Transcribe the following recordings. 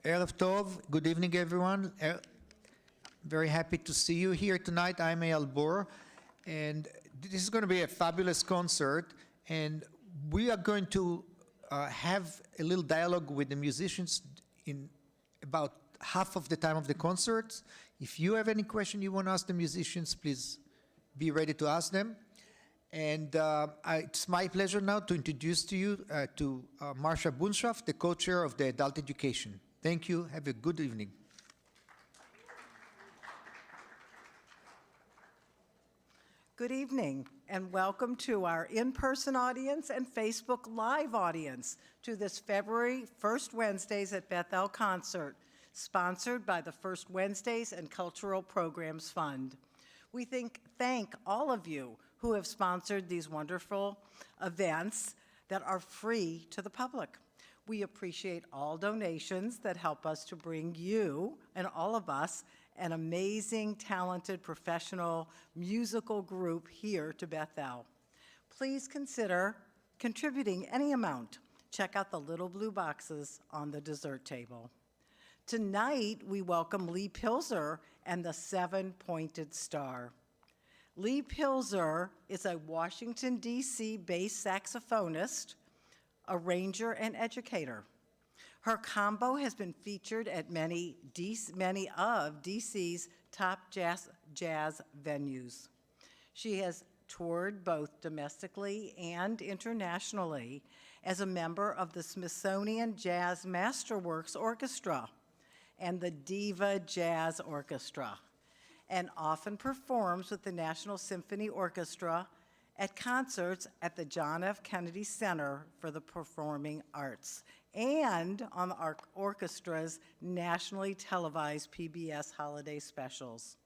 Erev Tov, good evening, everyone. Very happy to see you here tonight. I'm Eyal Bor, and this is going to be a fabulous concert, and we are going to have a little dialogue with the musicians in about half of the time of the concert. If you have any question you want to ask the musicians, please be ready to ask them. And it's my pleasure now to introduce to you to Marsha Bunshoft, the co-chair of the Adult Education. Thank you. Have a good evening. Good evening, and welcome to our in-person audience and Facebook Live audience to this February First Wednesdays at Bethel concert, sponsored by the First Wednesdays and Cultural Programs Fund. We thank all of you who have sponsored these wonderful events that are free to the public. We appreciate all donations that help us to bring you and all of us an amazing, talented, professional musical group here to Bethel. Please consider contributing any amount. Check out the little blue boxes on the dessert table. Tonight, we welcome Lee Pilzer and the Seven-Pointed Star. Lee Pilzer is a Washington, D.C. based saxophonist, arranger, and educator. Her combo has been featured at many of D.C.'s top jazz venues. She has toured both domestically and internationally as a member of the Smithsonian Jazz Masterworks Orchestra and the Diva Jazz Orchestra, and often performs with the National Symphony Orchestra at concerts at the John F. Kennedy Center for the Performing Arts and on the orchestra's nationally televised PBS holiday specials.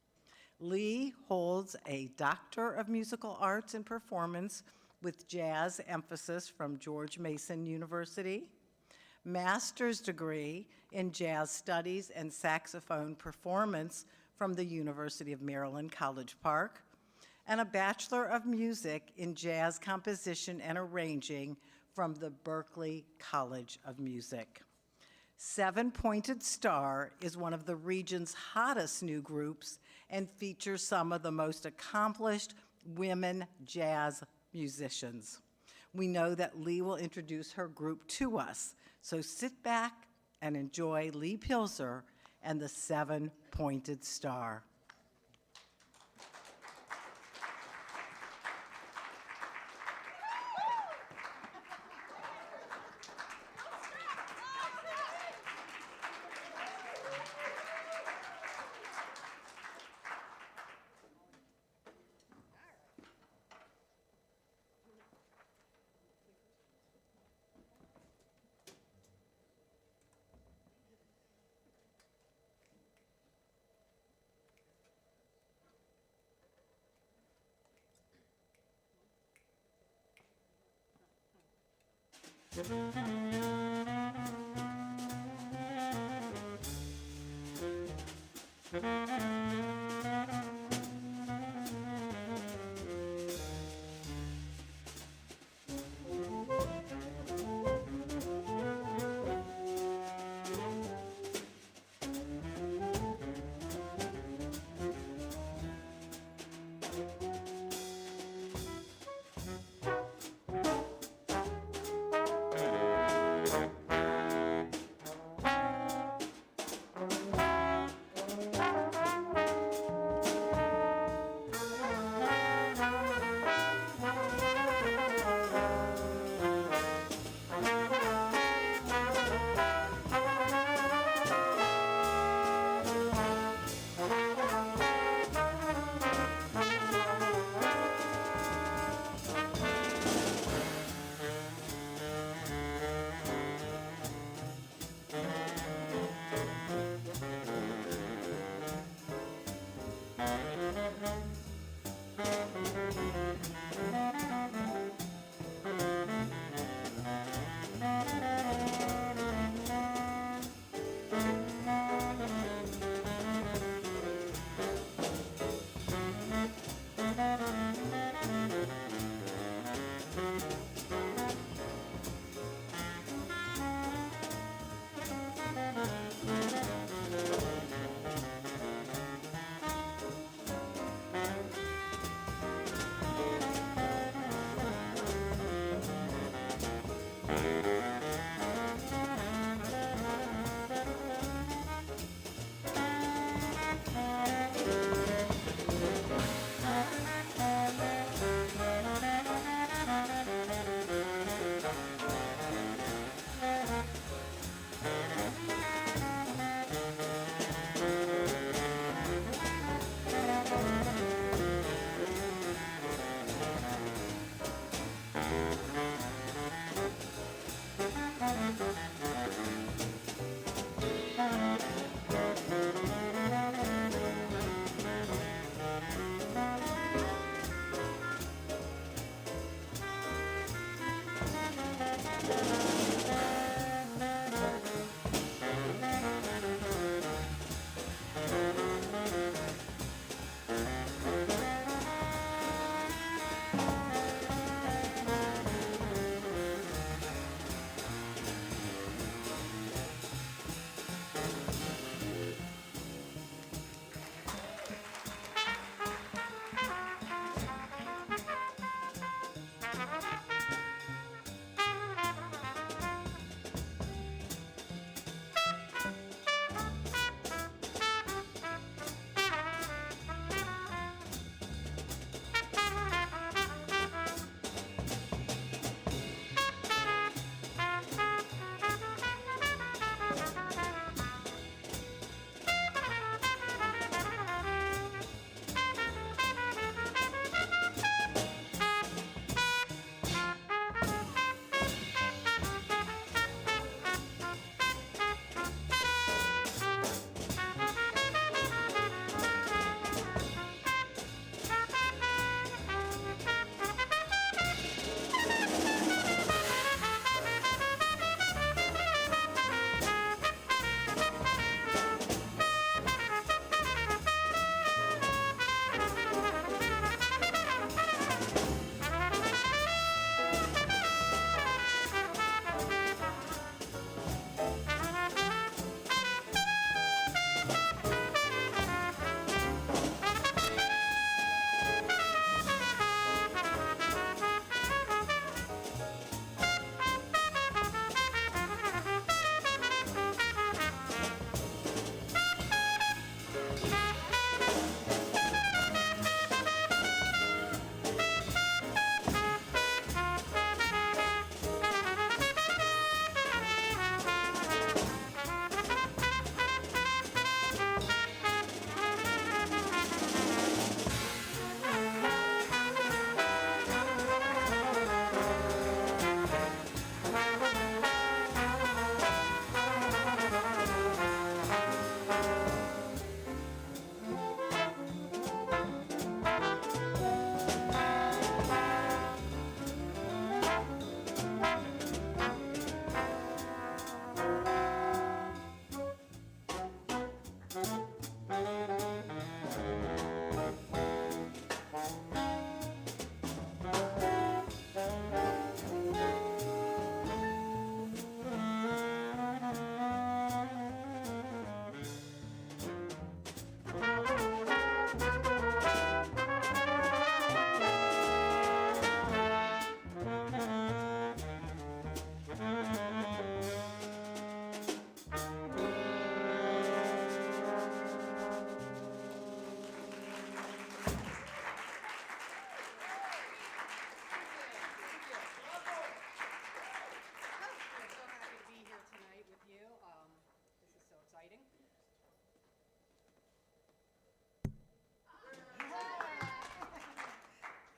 Lee holds a Doctor of Musical Arts in Performance with jazz emphasis from George Mason University, master's degree in jazz studies and saxophone performance from the University of Maryland, College Park, and a Bachelor of Music in Jazz Composition and Arranging from the Berklee College of Music. Seven-Pointed Star is one of the region's hottest new groups and features some of the most accomplished women jazz musicians. We know that Lee will introduce her group to us, so sit back and enjoy Lee Pilzer and the Seven-Pointed Star.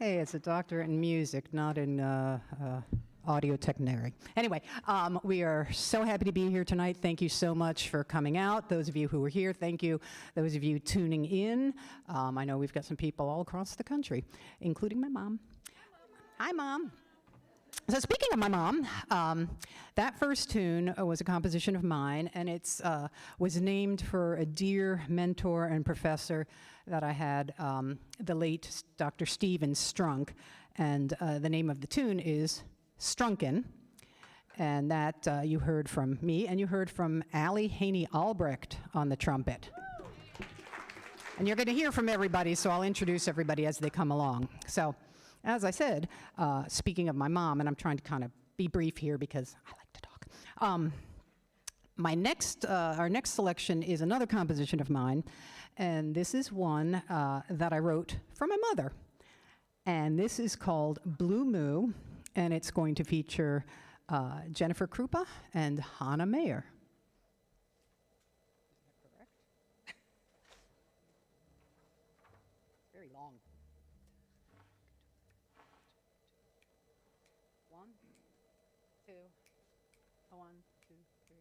Hey, it's a doctorate in music, not in audio technary. Anyway, we are so happy to be here tonight. Thank you so much for coming out. Those of you who are here, thank you. Those of you tuning in, I know we've got some people all across the country, including my mom. Hi, Mom. So speaking of my mom, that first tune was a composition of mine, and it was named for a dear mentor and professor that I had, the late Dr. Stephen Strunk, and the name of the tune is Strunkin', and that you heard from me, and you heard from Allie Haney Albrecht on the trumpet. And you're going to hear from everybody, so I'll introduce everybody as they come along. So, as I said, speaking of my mom, and I'm trying to kind of be brief here because I like to talk. Our next selection is another composition of mine, and this is one that I wrote for my mother. And this is called Blue Moo, and it's going to feature Jennifer Krupa and Hannah Mayer. Very long. 1, 2, 1, 2, 3.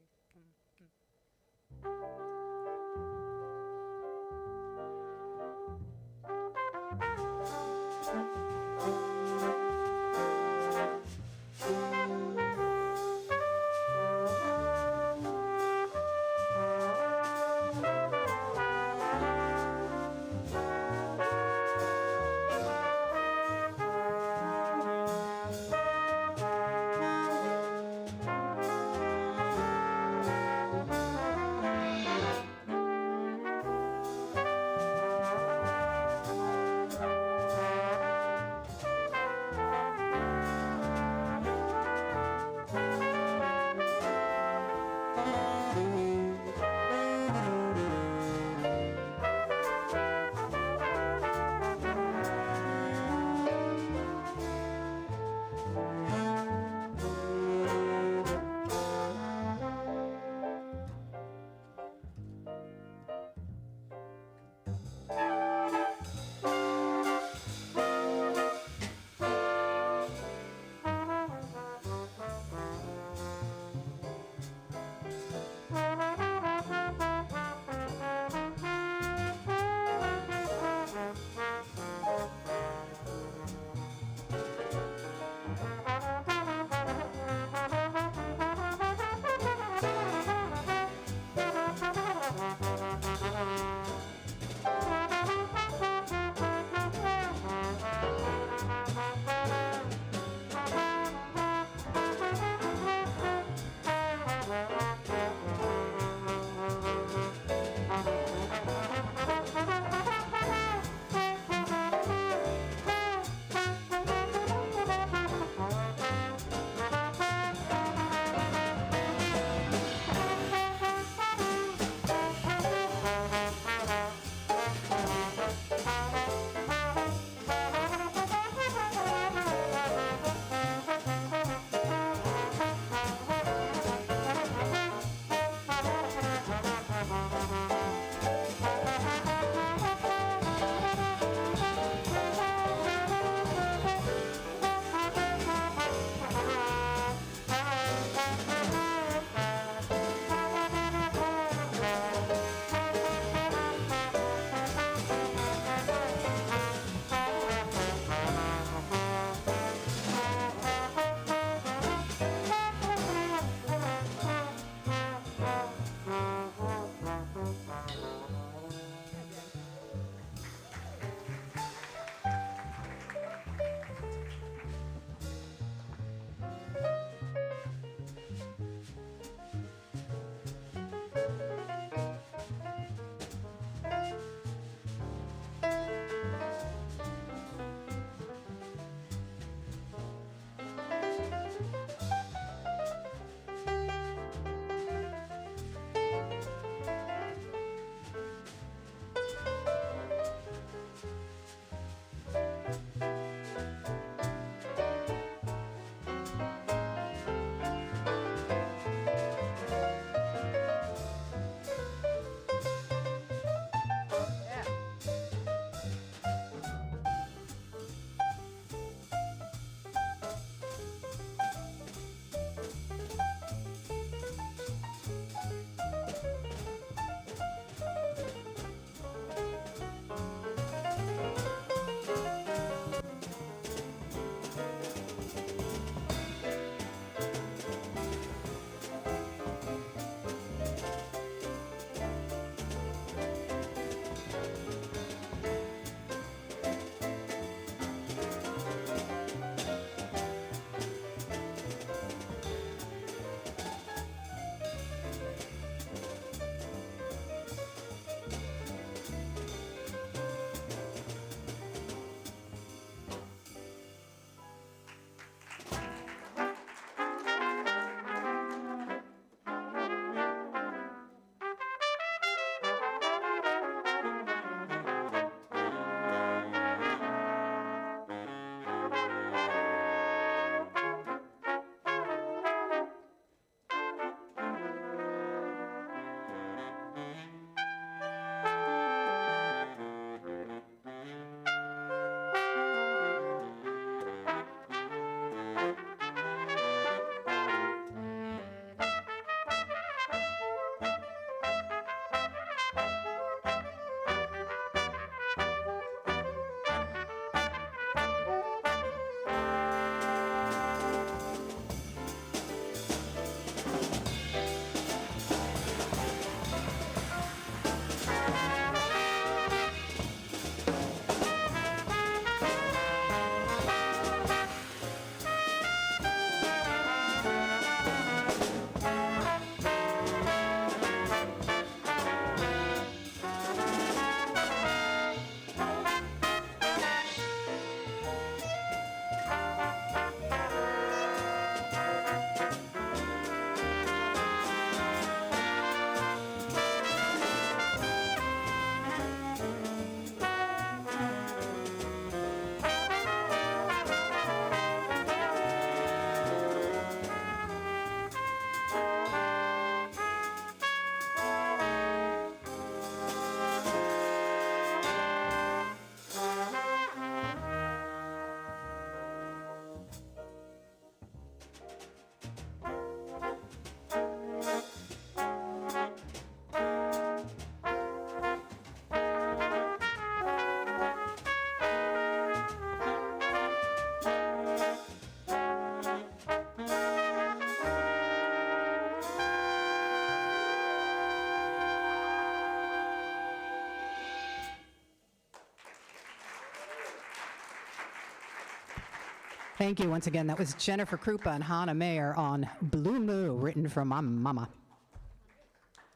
Thank you once again. That was Jennifer Krupa and Hannah Mayer on Blue Moo, written from my mama.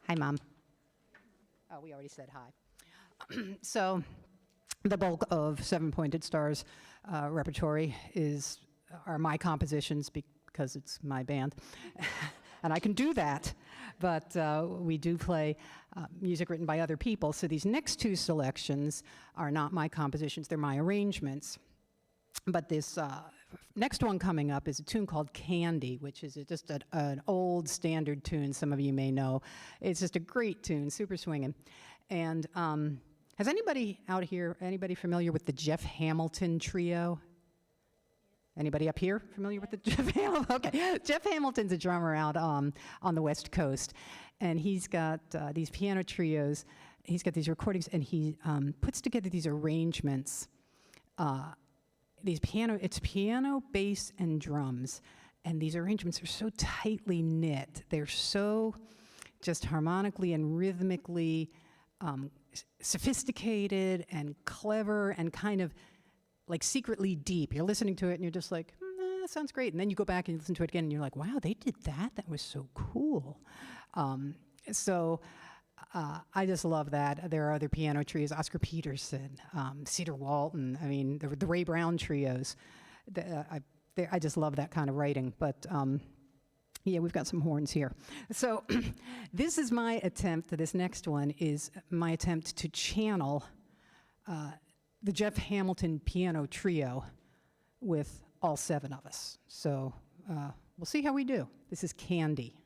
Hi, Mom. Oh, we already said hi. So, the bulk of Seven Pointed Stars repertory are my compositions because it's my band. And I can do that, but we do play music written by other people. So these next two selections are not my compositions, they're my arrangements. But this next one coming up is a tune called Candy, which is just an old standard tune some of you may know. It's just a great tune, super swinging. And has anybody out here, anybody familiar with the Jeff Hamilton Trio? Anybody up here familiar with the Jeff Hamilton? Okay, Jeff Hamilton's a drummer out on the West Coast, and he's got these piano trios. He's got these recordings, and he puts together these arrangements. It's piano, bass, and drums, and these arrangements are so tightly knit. They're so just harmonically and rhythmically sophisticated and clever and kind of like secretly deep. You're listening to it and you're just like, that sounds great. And then you go back and listen to it again and you're like, wow, they did that? That was so cool. I just love that. There are other piano trios, Oscar Peterson, Cedar Walton, I mean, the Ray Brown trios. I just love that kind of writing. But yeah, we've got some horns here. So this is my attempt, this next one is my attempt to channel the Jeff Hamilton piano trio with all seven of us. So we'll see how we do. This is Candy.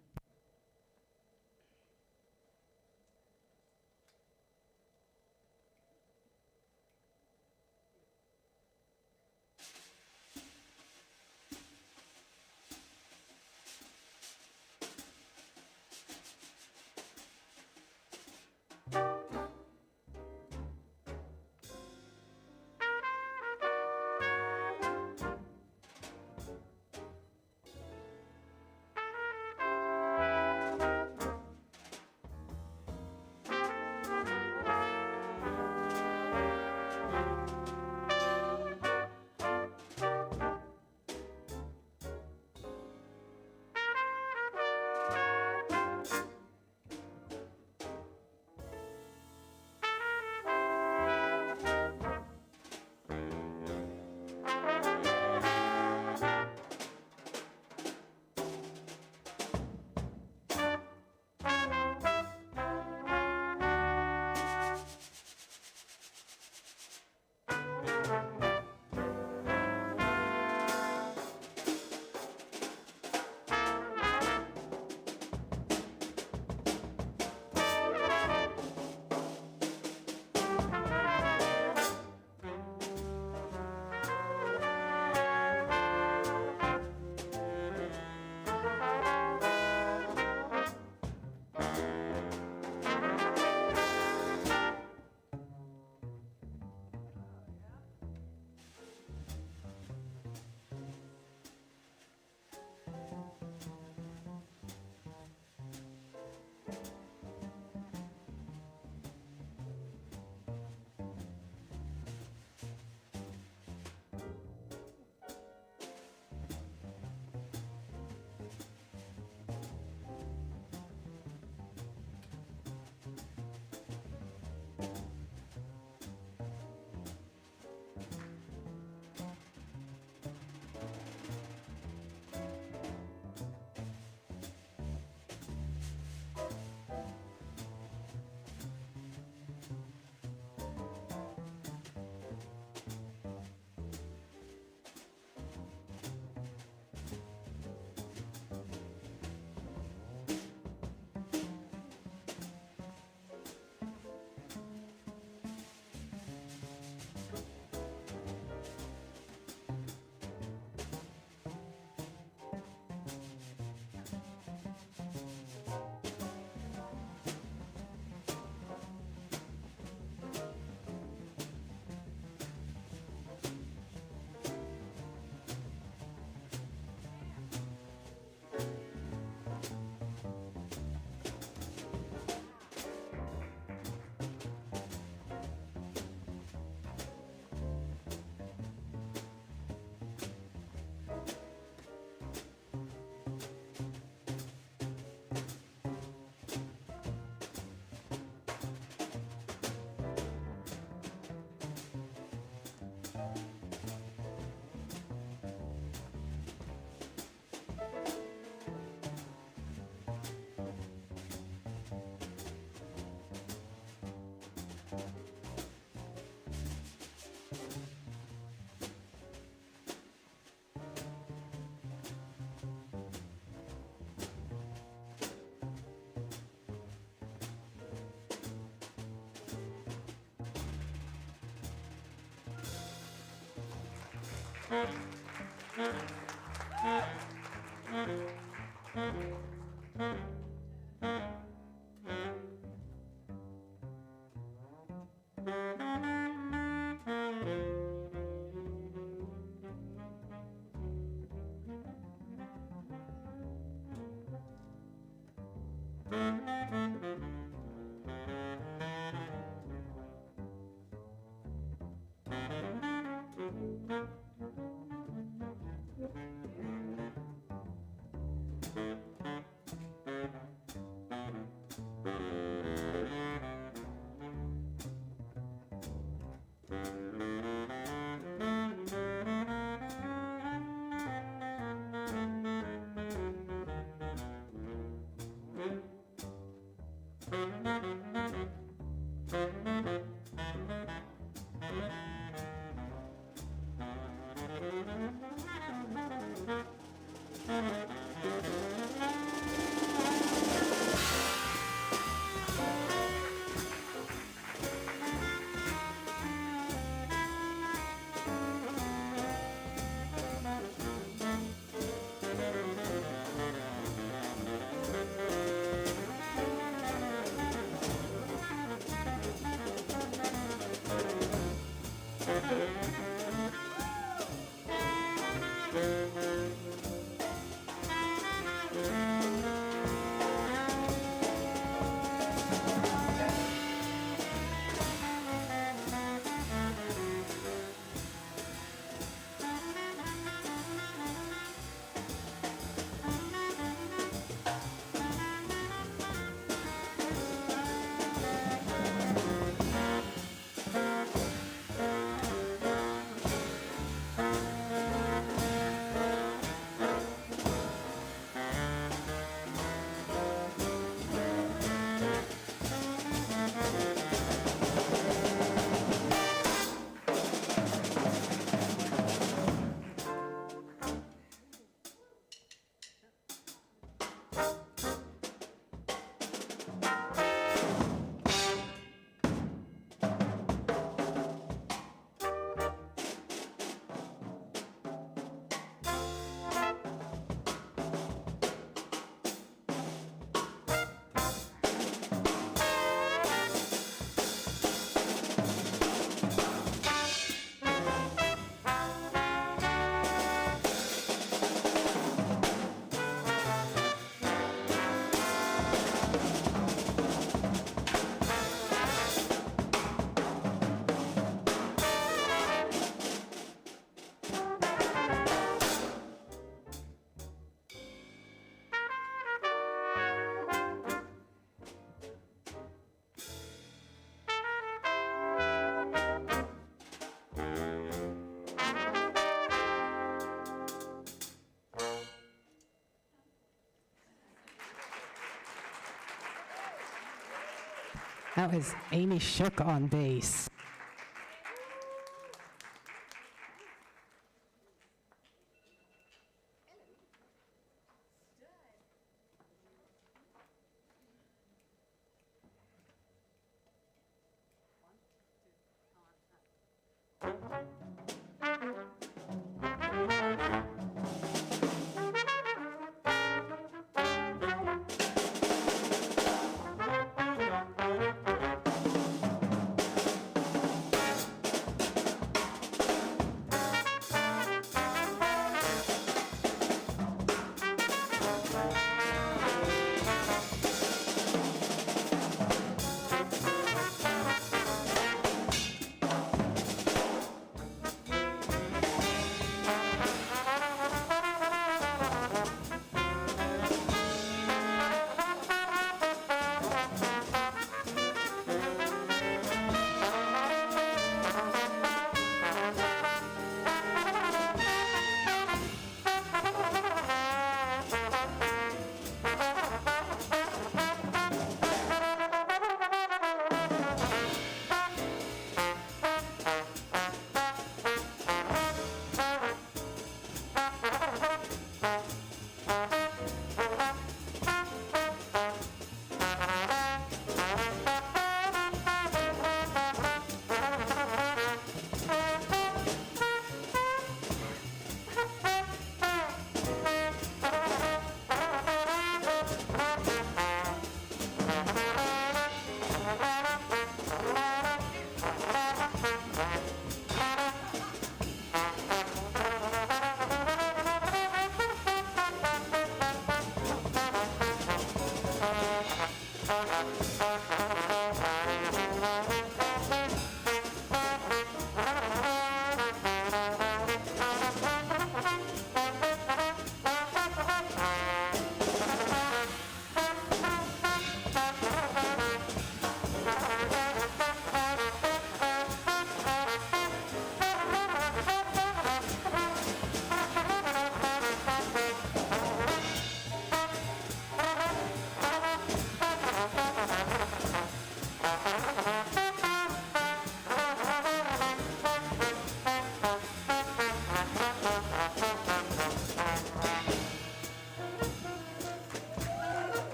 That was Amy Shook on bass.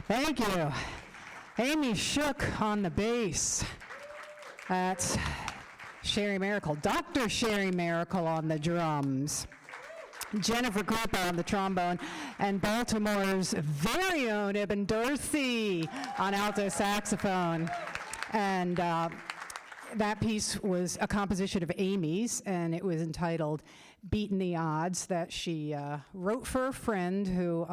Thank you. Amy Shook on the bass. That's Sherry Miracle. Dr. Sherry Miracle on the drums. Jennifer Cooper on the trombone, and Baltimore's very own Eben Dorsey on alto saxophone. And that piece was a composition of Amy's, and it was entitled Beatin' the Odds, that she wrote for a friend who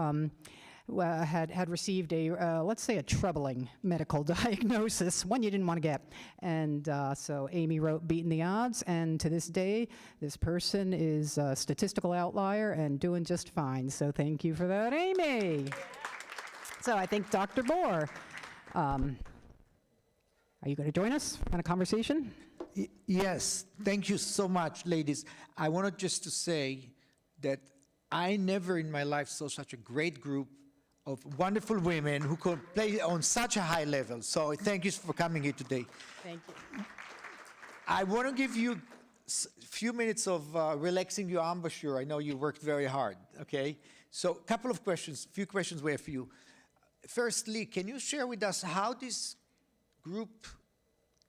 had received a, let's say, a troubling medical diagnosis, one you didn't want to get. And so Amy wrote Beatin' the Odds, and to this day, this person is a statistical outlier and doing just fine. So thank you for that, Amy. So I think Dr. Bohr, are you going to join us on a conversation? Yes, thank you so much, ladies. I wanted just to say that I never in my life saw such a great group of wonderful women who could play on such a high level. So thank you for coming here today. Thank you. I want to give you a few minutes of relaxing your embouchure. I know you worked very hard, okay? So a couple of questions, few questions we have for you. Firstly, can you share with us how this group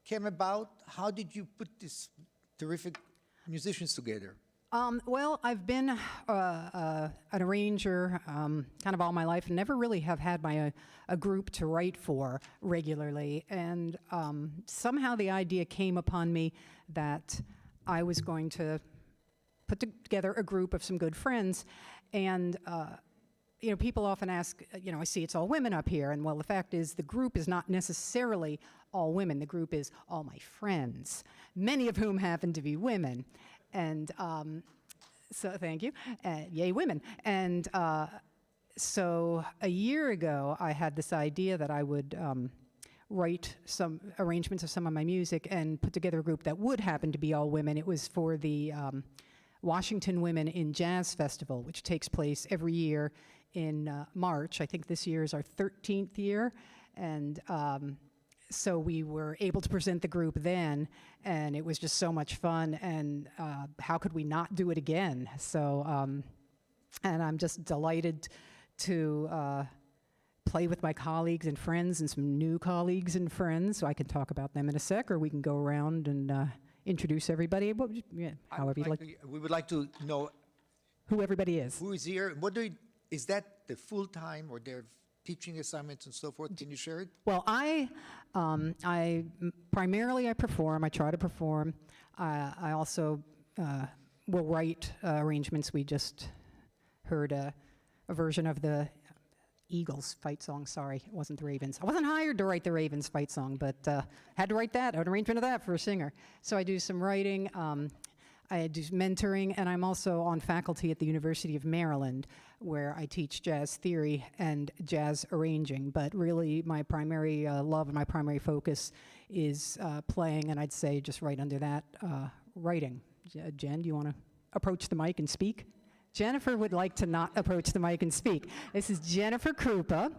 came about? How did you put these terrific musicians together? Well, I've been an arranger kind of all my life and never really have had a group to write for regularly. And somehow the idea came upon me that I was going to put together a group of some good friends. And you know, people often ask, you know, I see it's all women up here. And well, the fact is the group is not necessarily all women. The group is all my friends, many of whom happen to be women. And so thank you, yay women. And so a year ago, I had this idea that I would write some arrangements of some of my music and put together a group that would happen to be all women. It was for the Washington Women in Jazz Festival, which takes place every year in March. I think this year is our 13th year. And so we were able to present the group then, and it was just so much fun, and how could we not do it again? So, and I'm just delighted to play with my colleagues and friends and some new colleagues and friends, so I can talk about them in a sec, or we can go around and introduce everybody, however you'd like. We would like to know who everybody is. who is here. Is that the full-time or their teaching assignments and so forth? Can you share it? Well, primarily I perform. I try to perform. I also will write arrangements. We just heard a version of the Eagles fight song. Sorry, it wasn't the Ravens. I wasn't hired to write the Ravens fight song, but had to write that, an arrangement of that for a singer. So I do some writing. I do mentoring, and I'm also on faculty at the University of Maryland, where I teach jazz theory and jazz arranging. But really, my primary love and my primary focus is playing, and I'd say just right under that, writing. Jen, do you want to approach the mic and speak? Jennifer would like to not approach the mic and speak. This is Jennifer Krupa.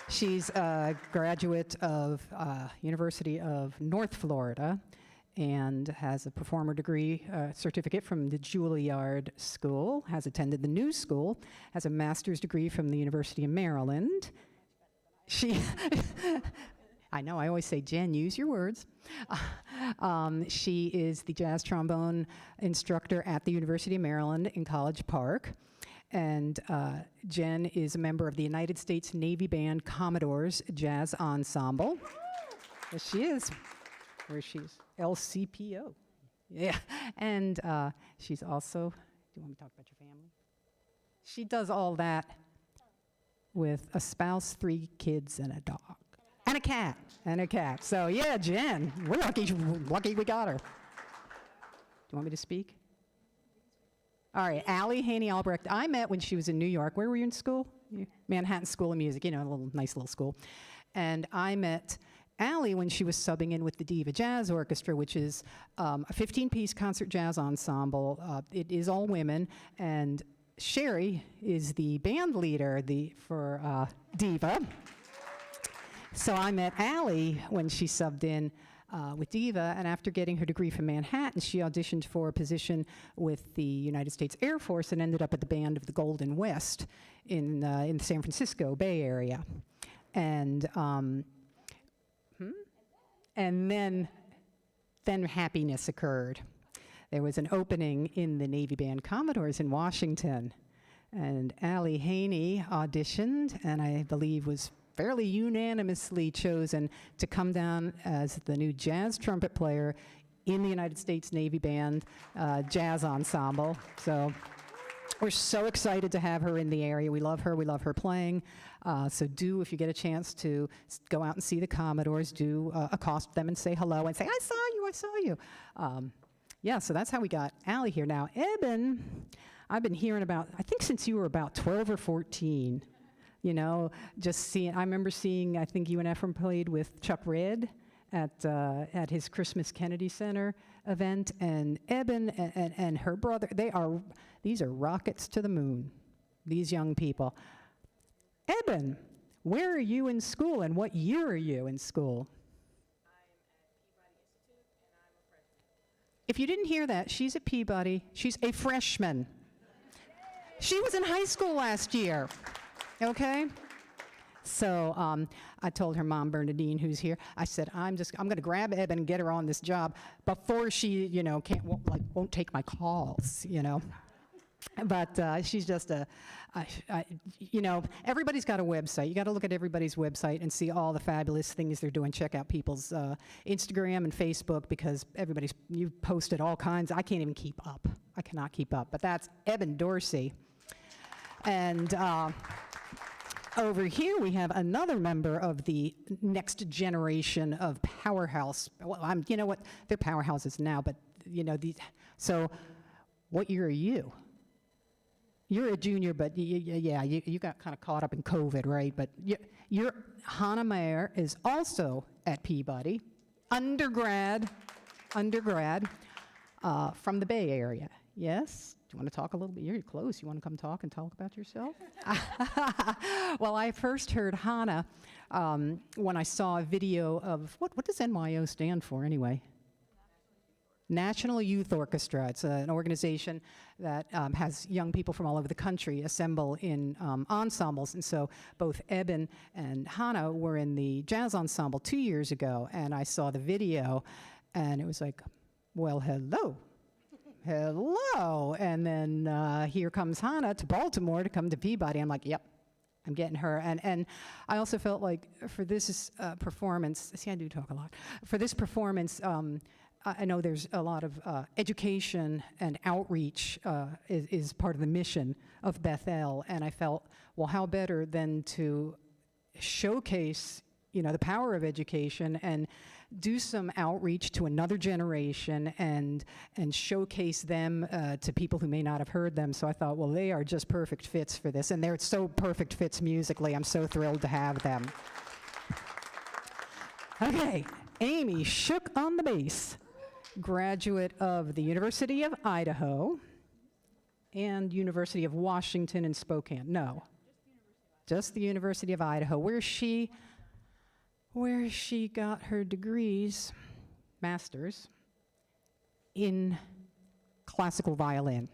She's a graduate of University of North Florida, and has a performer degree certificate from the Juilliard School, has attended the New School, has a master's degree from the University of Maryland. I know, I always say, Jen, use your words. She is the jazz trombone instructor at the University of Maryland in College Park. And Jen is a member of the United States Navy Band Commodores Jazz Ensemble. Yes, she is. Where she's LCPO. Yeah. And she's also, do you want me to talk about your family? She does all that with a spouse, 3 kids, and a dog. And a cat. And a cat. So yeah, Jen, we're lucky we got her. Do you want me to speak? All right, Allie Haney Albrecht. I met when she was in New York. Where were you in school? Manhattan School of Music, you know, a nice little school. And I met Allie when she was subbing in with the Diva Jazz Orchestra, which is a 15-piece concert jazz ensemble. It is all women, and Sherry is the band leader for Diva. So I met Allie when she subbed in with Diva, and after getting her degree from Manhattan, she auditioned for a position with the United States Air Force and ended up at the Band of the Golden West in the San Francisco Bay Area. And and then happiness occurred. There was an opening in the Navy Band Commodores in Washington, and Allie Haney auditioned, and I believe was fairly unanimously chosen to come down as the new jazz trumpet player in the United States Navy Band Jazz Ensemble. So we're so excited to have her in the area. We love her playing. So do, if you get a chance to go out and see the Commodores, do accost them and say hello and say, I saw you. Yeah, so that's how we got Allie here. Now, Eben, I've been hearing about, I think since you were about 12 or 14, you know, just seeing, I remember seeing, I think you and Ephraim played with Chuck Red at his Christmas Kennedy Center event, and Eben and her brother, these are rockets to the moon, these young people. Eben, where are you in school, and what year are you in school? I'm at Peabody Institute, and I'm a freshman. If you didn't hear that, she's at Peabody. She's a freshman. She was in high school last year, okay? So I told her mom, Bernadine, who's here, I said, I'm going to grab Eben and get her on this job before she, you know, won't take my calls, you know? But she's just you know, everybody's got a website. You got to look at everybody's website and see all the fabulous things they're doing. Check out people's Instagram and Facebook, because you've posted all kinds. I can't even keep up. I cannot keep up. But that's Eben Dorsey. And over here we have another member of the next generation of powerhouse. Well, you know what? They're powerhouses now, but, you know, so what year are you? You're a junior, but you got kind of caught up in COVID, right? But Hannah Mayer is also at Peabody, undergrad, from the Bay Area. Yes? Do you want to talk a little bit? You're close. You want to come talk about yourself? Well, I first heard Hannah when I saw a video of, what does NYO stand for anyway? National Youth Orchestra. It's an organization that has young people from all over the country assemble in ensembles. And so both Eben and Hannah were in the jazz ensemble 2 years ago, and I saw the video, and it was like, well, hello. Hello. And then here comes Hannah to Baltimore to come to Peabody. I'm like, yep, I'm getting her. And I also felt like for this performance, see, I do talk a lot. For this performance, I know there's a lot of education and outreach is part of the mission of Bethel, and I felt, well, how better than to showcase, you know, the power of education and do some outreach to another generation and showcase them to people who may not have heard them. So I thought, well, they are just perfect fits for this, and they're so perfect fits musically. I'm so thrilled to have them. Okay, Amy Shook on the bass. Graduate of the University of Idaho and University of Washington in Spokane. No, just the University of Idaho, where she got her degrees, masters, in classical violin.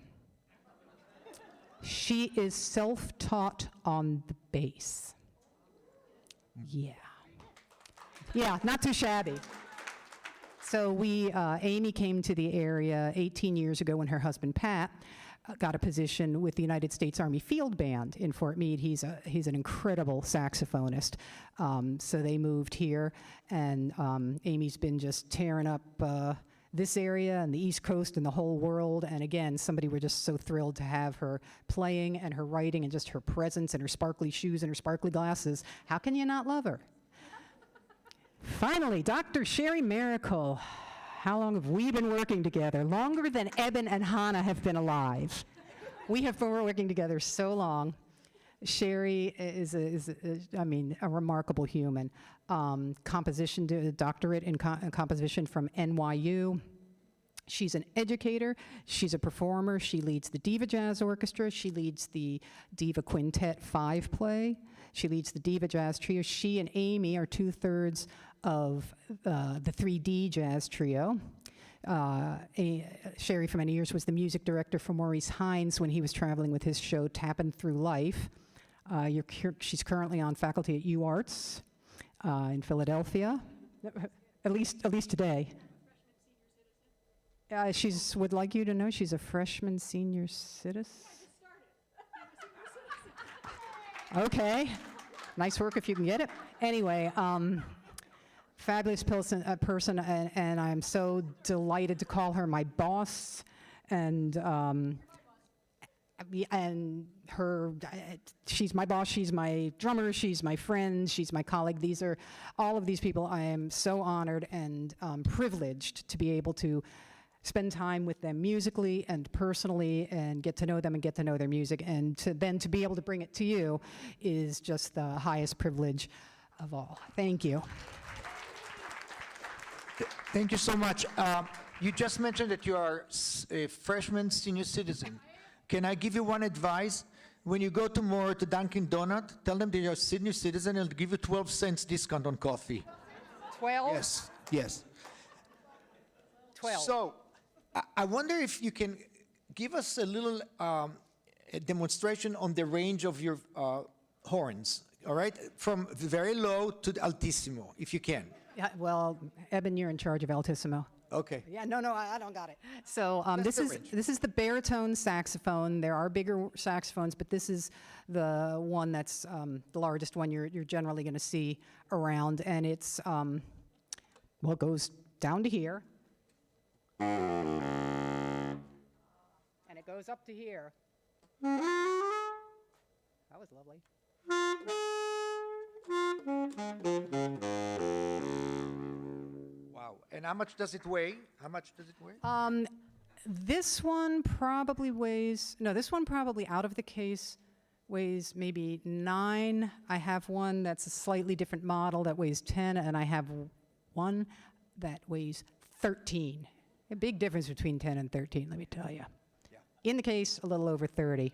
She is self-taught on the bass. Yeah, not too shabby. So Amy came to the area 18 years ago when her husband, Pat, got a position with the United States Army Field Band in Fort Meade. He's an incredible saxophonist. So they moved here, and Amy's been just tearing up this area and the East Coast and the whole world. And again, we're just so thrilled to have her playing and her writing and just her presence and her sparkly shoes and her sparkly glasses. How can you not love her? Finally, Dr. Sherry Miracle. How long have we been working together? Longer than Eben and Hannah have been alive. We have been working together so long. Sherry is a remarkable human. Doctorate in composition from NYU. She's an educator, she's a performer, she leads the Diva Jazz Orchestra, she leads the Diva Quintet 5 play, she leads the Diva Jazz Trio. She and Amy are 2/3 of the 3D Jazz Trio. Sherry, for many years, was the music director for Maurice Hines when he was traveling with his show Tappin' Through Life. She's currently on faculty at UArts in Philadelphia, at least today. She's would like you to know she's a freshman senior citizen. Okay, nice work if you can get it. Anyway, fabulous person, and I'm so delighted to call her my boss, and she's my boss, she's my drummer, she's my friend, she's my colleague. All of these people, I am so honored and privileged to be able to spend time with them musically and personally and get to know them and get to know their music, and to be able to bring it to you is just the highest privilege of all. Thank you. Thank you so much. You just mentioned that you are a freshman senior citizen. Can I give you one advice? When you go tomorrow to Dunkin' Donut, tell them that you're a senior citizen and they'll give you 12 cents discount on coffee. 12? Yes. 12. So, I wonder if you can give us a little a demonstration on the range of your horns, all right? From very low to the altissimo, if you can. Yeah, well, Eben, you're in charge of altissimo. Okay. Yeah, no, I don't got it. So That's the range. this is the baritone saxophone. There are bigger saxophones, but this is the one that's the largest one you're generally going to see around, and it's it goes down to here, and it goes up to here. That was lovely. Wow. And how much does it weigh? This one probably weighs, no, this one probably out of the case weighs maybe 9. I have one that's a slightly different model that weighs 10, and I have one that weighs 13. A big difference between 10 and 13, let me tell you. Yeah. In the case, a little over 30.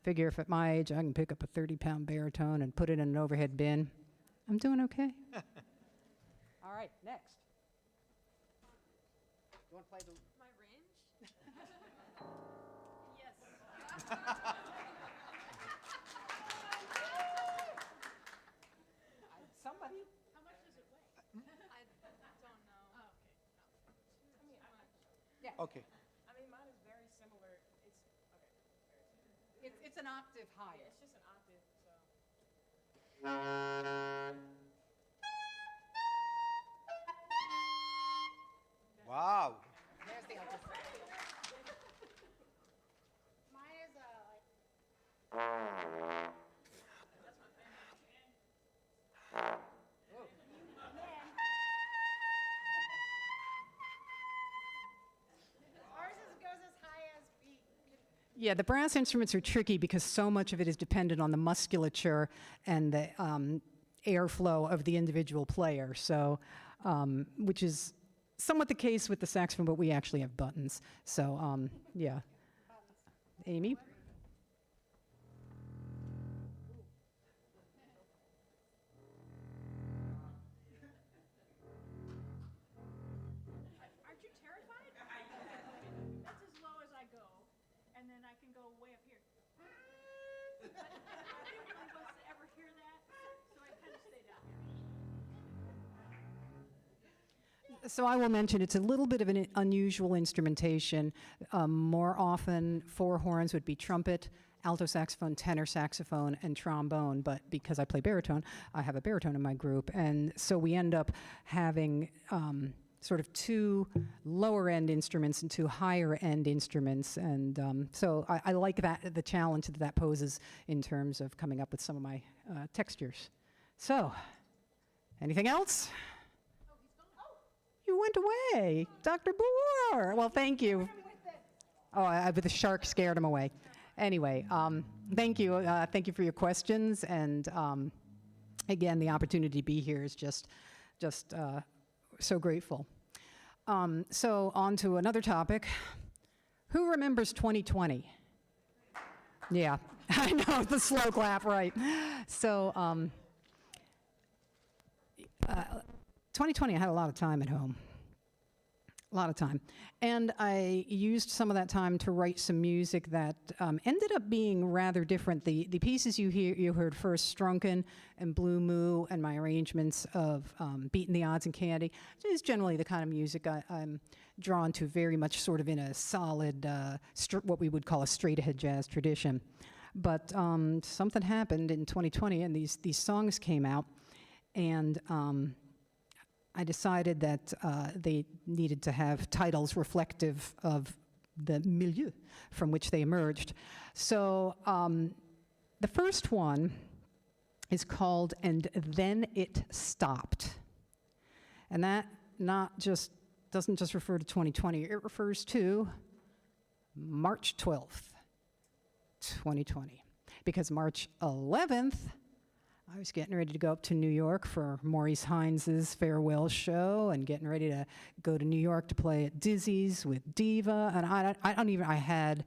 Figure if at my age I can pick up a 30-pound baritone and put it in an overhead bin, I'm doing okay. All right, next. You want to play the... My range? Yes. Somebody? How much does it weigh? I don't know. Oh, okay. Too much. Okay. I mean, mine is very similar. It's, okay. It's an octave Yeah, higher. it's just an octave, so. Wow. There's the octave. Mine is like. Ours goes as high as B. Yeah, the brass instruments are tricky because so much of it is dependent on the musculature and the airflow of the individual player. So, which is somewhat the case with the saxophone, but we actually have buttons. So, yeah. Amy? Aren't you terrified? That's as low as I go, and then I can go way up here. But I didn't want us to ever hear that, so I kind of stayed down here. So I will mention it's a little bit of an unusual instrumentation. More often, 4 horns would be trumpet, alto saxophone, tenor saxophone, and trombone. But because I play baritone, I have a baritone in my group. And so we end up having sort of 2 lower-end instruments and 2 higher-end instruments. And so I like the challenge that poses in terms of coming up with some of my textures. So, anything else? You went away, Dr. Boer. Well, thank you. Oh, the shark scared him away. Anyway, thank you. Thank you for your questions. And again, the opportunity to be here is just so grateful. So on to another topic. Who remembers 2020? Yeah, I know, the slow clap, right. So 2020, I had a lot of time at home. A lot of time. And I used some of that time to write some music that ended up being rather different. The pieces you heard first, Strunken and Blue Moo, and my arrangements of Beating the Odds and Candy, is generally the kind of music I'm drawn to, very much sort of in a solid, what we would call a straight-ahead jazz tradition. But something happened in 2020, and these songs came out, and I decided that they needed to have titles reflective of the milieu from which they emerged. So the first one is called "And Then It Stopped." And that doesn't just refer to 2020, it refers to March 12th, 2020. Because March 11th, I was getting ready to go up to New York for Maurice Hines' farewell show, and getting ready to go to New York to play at Dizzy's with Diva, and I had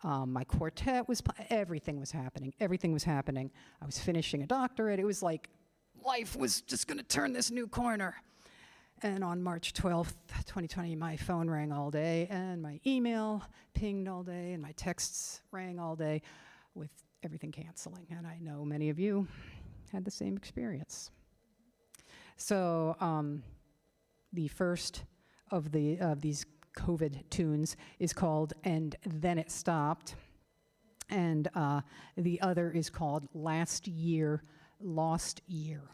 my quartet everything was happening. Everything was happening. I was finishing a doctorate. It was like life was just going to turn this new corner. And on March 12th, 2020, my phone rang all day, and my email pinged all day, and my texts rang all day with everything canceling. And I know many of you had the same experience. So the first of these COVID tunes is called "And Then It Stopped," and the other is called "Last Year, Lost Year."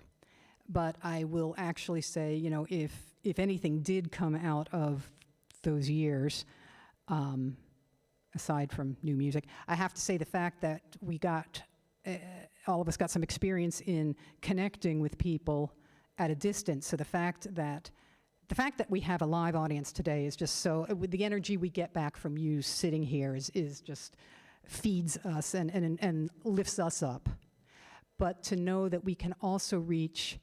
But I will actually say, you know, if anything did come out of those years, aside from new music, I have to say the fact that we got all of us got some experience in connecting with people at a distance. So the fact that we have a live audience today is just so, with the energy we get back from you sitting here is just feeds us and lifts us up. But to know that we can also reach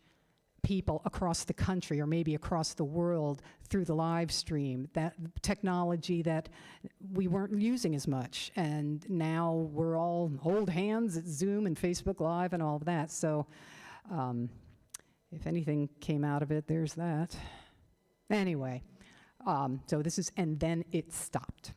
people across the country, or maybe across the world, through the live stream, that technology that we weren't using as much. And now we're all old hands at Zoom and Facebook Live and all of that. So if anything came out of it, there's that. Anyway, so this is "And Then It Stopped."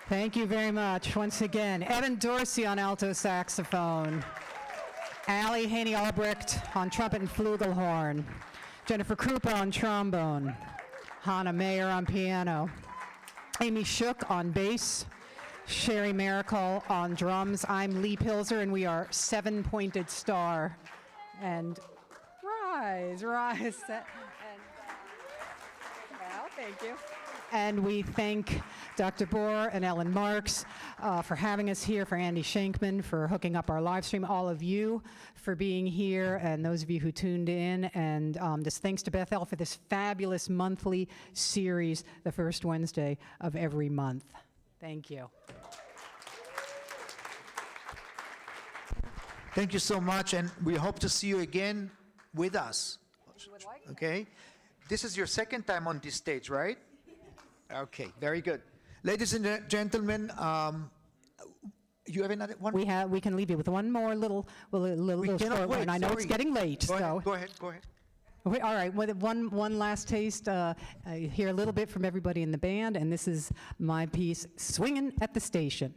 Thank you very much. Once again, Evan Dorsey on alto saxophone, Allie Haney Albrecht on trumpet and flugelhorn, Jennifer Krupa on trombone, Hannah Mayer on piano, Amy Shook on bass, Sherry Miracle on drums. I'm Lee Pilzer, and we are Seven-Pointed Star. And rise. Well, thank you. And we thank Dr. Bohr and Ellen Marks for having us here, for Andy Shankman for hooking up our live stream, all of you for being here, and those of you who tuned in. And just thanks to Bethel for this fabulous monthly series, the first Wednesday of every month. Thank you. Thank you so much, and we hope to see you again with us. Okay? This is your second time on this stage, right? Okay, very good. Ladies and gentlemen, you have another one? We can leave you with one more little cannot short wait, one. I know it's sorry. getting late, Go so. ahead. All right, one last taste. Hear a little bit from everybody in the band, and this is my piece, Swingin' at the Station.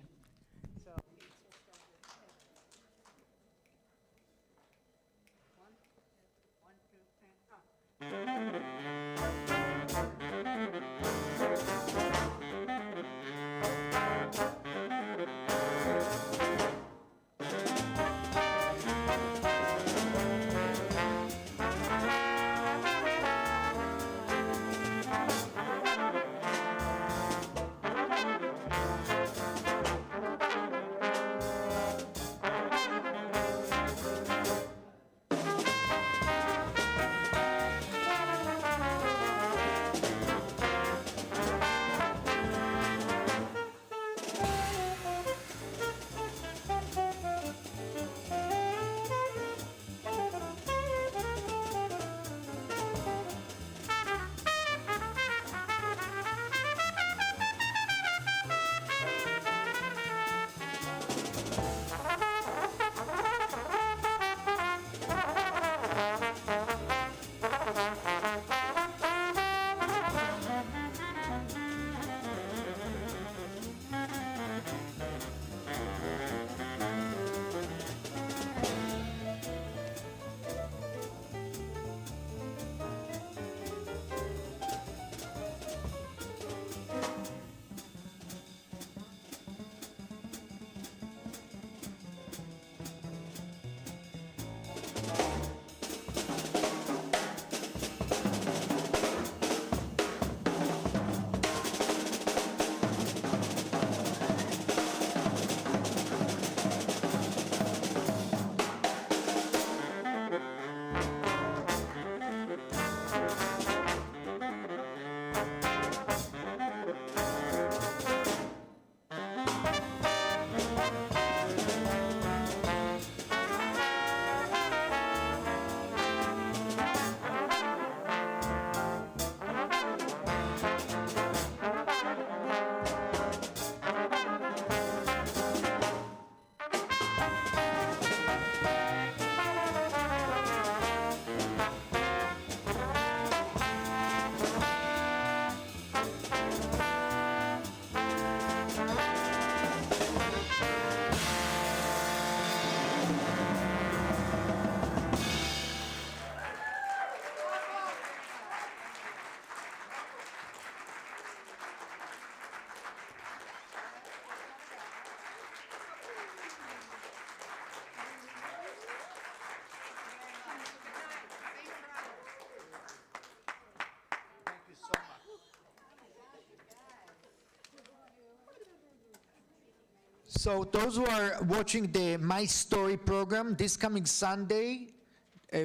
So those who are watching the My Story program, this coming Sunday,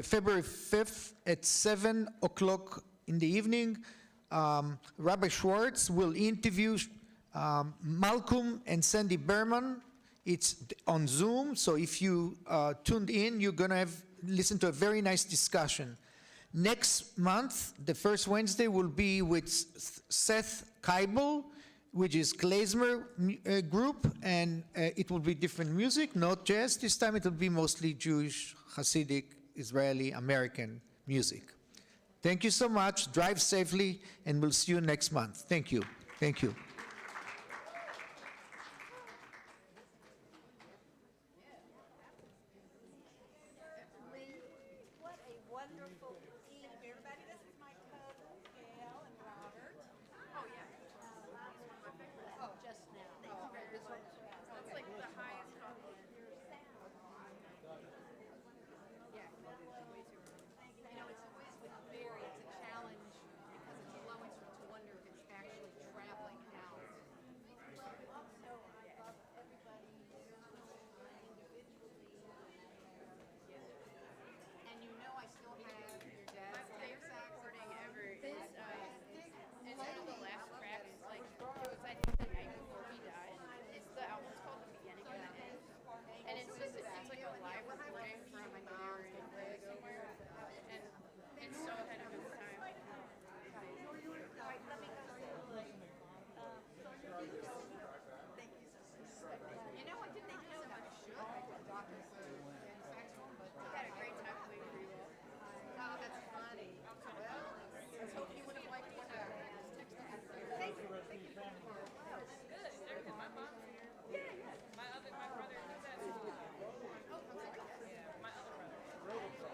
February 5th at 7 o'clock in the evening, Rabbi Schwartz will interview Malcolm and Sandy Berman. It's on Zoom, so if you tuned in, you're going to listen to a very nice discussion. Next month, the first Wednesday, will be with Seth Keibel, which is klezmer group, and it will be different music, not jazz. This time it will be mostly Jewish, Hasidic, Israeli, American music. Thank you so much. Drive safely, and we'll see you next month. Thank you. Thank you. wonderful